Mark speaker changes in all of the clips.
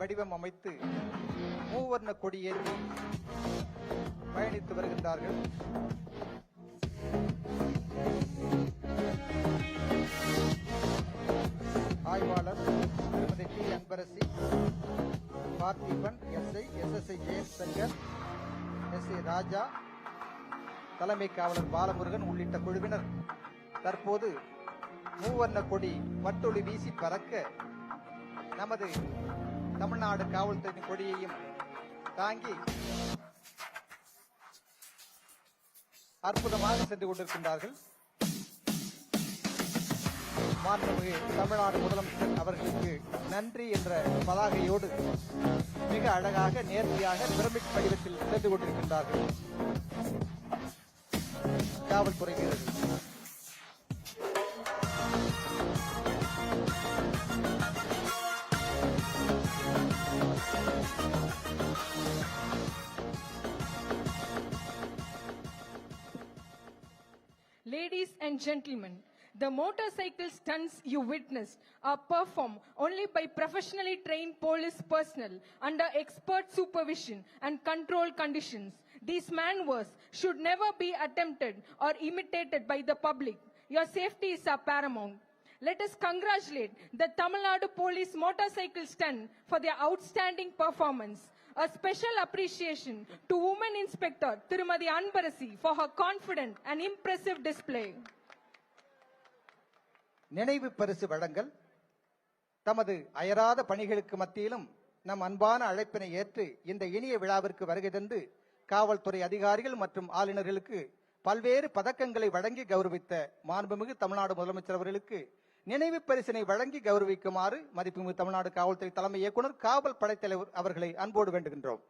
Speaker 1: வடிவம் அமைத்து மூவர்ண கொடியேற்றி பயணித்து வருகின்றார்கள். ஆய்வாளர் திருமதி T Anbarasi, Parthiban, SSI Jayanth Shankar, SI Raja, தலைமை காவலர் பாலமுருகன் உள்ளிட்ட குழுவினர் தற்போது மூவர்ண கொடி வட்டொளி வீசி பறக்க நமது தமிழ்நாடு காவல்துறையின் கொடியையும் தாங்கி அற்புதமாக சென்று கொண்டிருக்கின்றார்கள். மாண்புமிகு தமிழ்நாடு முதலமைச்சர் அவர்களுக்கு நன்றி என்ற பதாகையோடு மிக அழகாக நேர்த்தியாக பிரமிட் வடிவத்தில் சென்று கொண்டிருக்கின்றார்கள் காவல்துறை வீரர்கள்.
Speaker 2: Ladies and gentlemen, the motorcycle stunts you witnessed are performed only by professionally trained police personnel under expert supervision and controlled conditions. These maneuvers should never be attempted or imitated by the public. Your safety is paramount. Let us congratulate the Tamil Nadu Police motorcycle stunt for their outstanding performance. A special appreciation to Women Inspector Tirumadi Anbarasi for her confident and impressive display.
Speaker 1: நினைவு பரிசு வழங்கல். தமது அயராத பணிகளுக்கு மத்தியிலும் நம் அன்பான அழைப்பினை ஏற்று இந்த இனிய விழாவிற்கு வருகை தந்து காவல்துறை அதிகாரிகள் மற்றும் ஆளுநர்களுக்கு பல்வேறு பதக்கங்களை வழங்கி கௌரவித்த மாண்புமிகு தமிழ்நாடு முதலமைச்சர் அவர்களுக்கு நினைவு பரிசினை வழங்கி கௌரவிக்குமாறு மதிப்புமிகு தமிழ்நாடு காவல்துறை தலைமை இயக்குனர் காவல் படைத்தலைவர் அவர்களை அன்போடு வேண்டுகின்றோம்.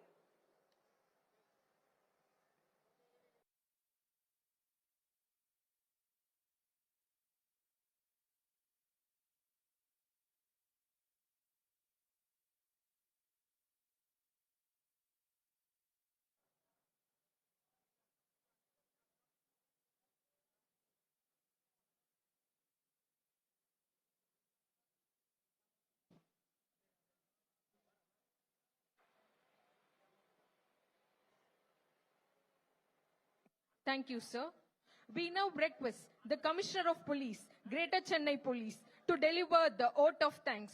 Speaker 2: Thank you, sir. We now request the Commissioner of Police, Greater Chennai Police, to deliver the oath of thanks.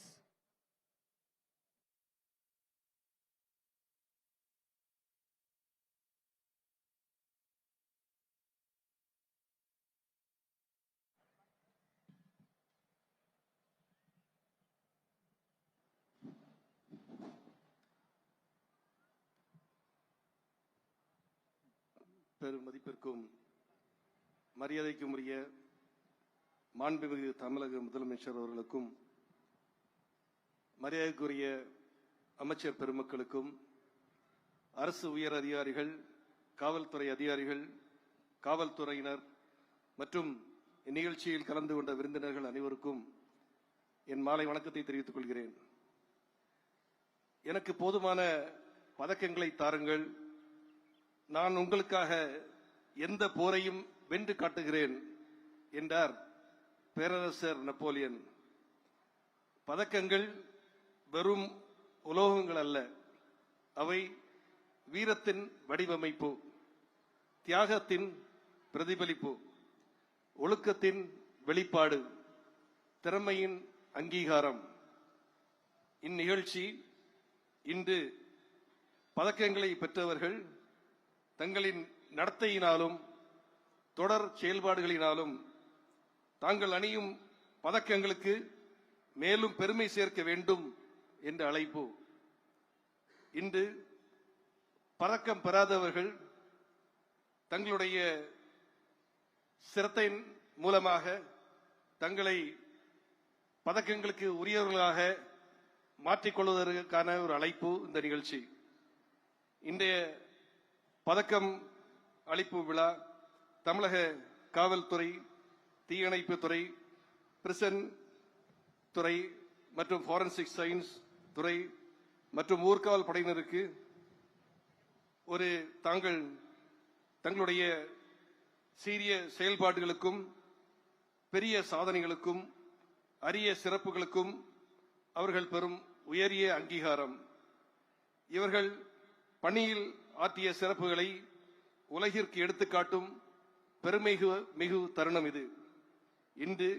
Speaker 3: பெரும் மதிப்பிற்கும் மரியாதைக்கும் உரிய மாண்புமிகு தமிழக முதலமைச்சர் அவர்களுக்கும் மரியாதைக்குரிய அமைச்சர் பெருமக்களுக்கும் அரசு உயர் அதிகாரிகள், காவல்துறை அதிகாரிகள், காவல்துறையினர் மற்றும் இந்நிகழ்ச்சியில் கலந்து கொண்ட விருந்தினர்கள் அனைவருக்கும் என் மாலை வணக்கத்தை தெரிவித்துக் கொள்கிறேன். எனக்கு போதுமான பதக்கங்களை தாருங்கள், நான் உங்களுக்காக எந்த போரையும் வென்று காட்டுகிறேன் என்றார் பேரரசர் நெப்போலியன். பதக்கங்கள் வெறும் உலோகங்கள் அல்ல, அவை வீரத்தின் வடிவமைப்பு, தியாகத்தின் பிரதிபலிப்பு, ஒழுக்கத்தின் வெளிப்பாடு, திறமையின் அங்கீகாரம். இந்நிகழ்ச்சி இன்று பதக்கங்களை பெற்றவர்கள் தங்களின் நடத்தையினாலும் தொடர் செயல்பாடுகளினாலும் தாங்கள் அணியும் பதக்கங்களுக்கு மேலும் பெருமை சேர்க்க வேண்டும் என்ற அழைப்பு. இன்று பதக்கம் பெறாதவர்கள் தங்களுடைய சிரத்தையின் மூலமாக தங்களை பதக்கங்களுக்கு உரியவர்களாக மாற்றிக்கொள்வதற்கான ஒரு அழைப்பு இந்த நிகழ்ச்சி. இன்றைய பதக்கம் அளிப்பு விழா தமிழக காவல்துறை, தீயணைப்பு துறை, பிரிசன் துறை மற்றும் ஃபாரன்சிக் சயின்ஸ் துறை மற்றும் ஊர்காவல் படையினருக்கு தங்களுடைய சீரிய செயல்பாடுகளுக்கும் பெரிய சாதனைகளுக்கும் அரிய சிறப்புகளுக்கும் அவர்கள் பெறும் உயரிய அங்கீகாரம். இவர்கள் பணியில் ஆற்றிய சிறப்புகளை உலகிற்கு எடுத்துக்காட்டும் பெருமைமிகு தருணம் இது. இன்று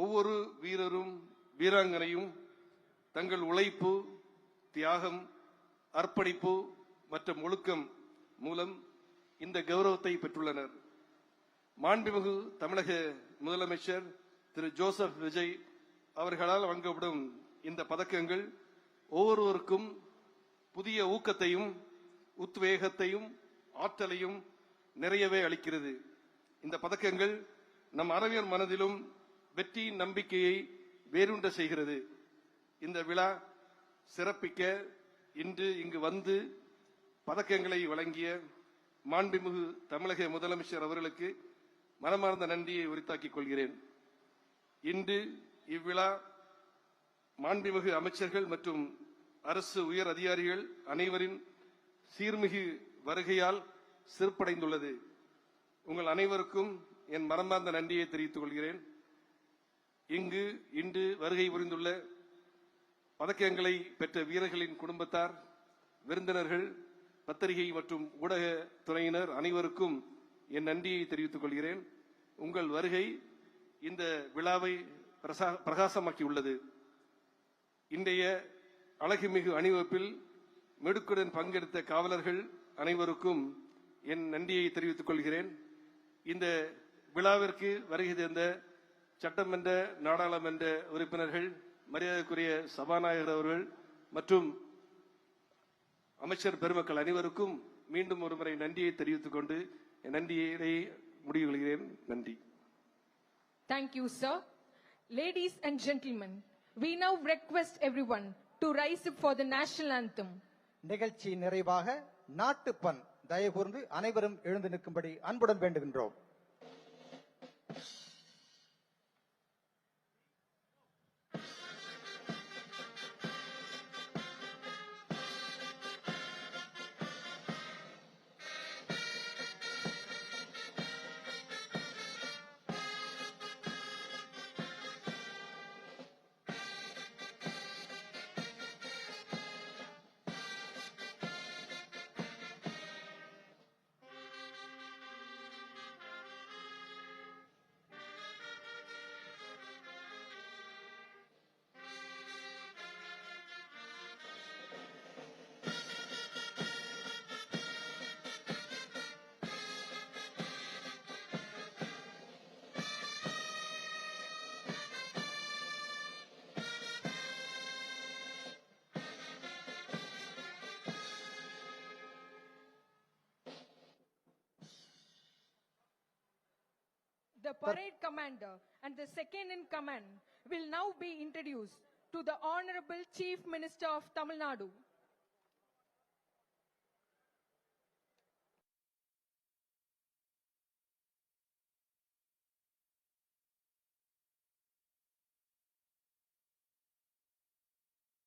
Speaker 3: ஒவ்வொரு வீரரும் வீராங்கனையும் தங்கள் உழைப்பு, தியாகம், அர்ப்பணிப்பு மற்றும் ஒழுக்கம் மூலம் இந்த கௌரவத்தை பெற்றுள்ளனர். மாண்புமிகு தமிழக முதலமைச்சர் திரு ஜோசப் விஜய் அவர்களால் வழங்கப்படும் இந்த பதக்கங்கள் ஒவ்வொருவருக்கும் புதிய ஊக்கத்தையும் உத்வேகத்தையும் ஆற்றலையும் நிறையவே அளிக்கிறது. இந்த பதக்கங்கள் நம் அனைவர் மனதிலும் வெற்றியின் நம்பிக்கையை வேரூன்ற செய்கிறது. இந்த விழா சிறப்பிக்க இன்று இங்கு வந்து பதக்கங்களை வழங்கிய மாண்புமிகு தமிழக முதலமைச்சர் அவர்களுக்கு மனமார்ந்த நன்றியை உரித்தாக்கிக் கொள்கிறேன். இன்று இவ்விழா மாண்புமிகு அமைச்சர்கள் மற்றும் அரசு உயர் அதிகாரிகள் அனைவரின் சீர்மிகு வருகையால் சிறப்படைந்துள்ளது. உங்கள் அனைவருக்கும் என் மனமார்ந்த நன்றியை தெரிவித்துக் கொள்கிறேன். இங்கு இன்று வருகை புரிந்துள்ள பதக்கங்களை பெற்ற வீரர்களின் குடும்பத்தார், விருந்தினர்கள், பத்திரிகை மற்றும் ஊடக துறையினர் அனைவருக்கும் என் நன்றியை தெரிவித்துக் கொள்கிறேன். உங்கள் வருகை இந்த விழாவை பிரகாசமாக்கியுள்ளது. இன்றைய அழகுமிகு அணிவகுப்பில் மிடுக்குடன் பங்கெடுத்த காவலர்கள் அனைவருக்கும் என் நன்றியை தெரிவித்துக் கொள்கிறேன். இந்த விழாவிற்கு வருகை தந்த சட்டமன்ற, நாடாளுமன்ற உறுப்பினர்கள், மரியாதைக்குரிய சபாநாயகர் அவர்கள் மற்றும் அமைச்சர் பெருமக்கள் அனைவருக்கும் மீண்டும் ஒருமுறை நன்றியை தெரிவித்துக் கொண்டு என் நன்றியை முடிவு கொள்கிறேன். நன்றி.
Speaker 2: Thank you, sir. Ladies and gentlemen, we now request everyone to rise up for the national anthem.
Speaker 1: நிகழ்ச்சி நிறைவாக நாட்டுப்பண் தயவு கூர்ந்து அனைவரும் எழுந்து நிற்கும்படி அன்புடன் வேண்டுகின்றோம்.
Speaker 2: The parade commander and the second in command will now be introduced to the Honorable Chief Minister of Tamil Nadu.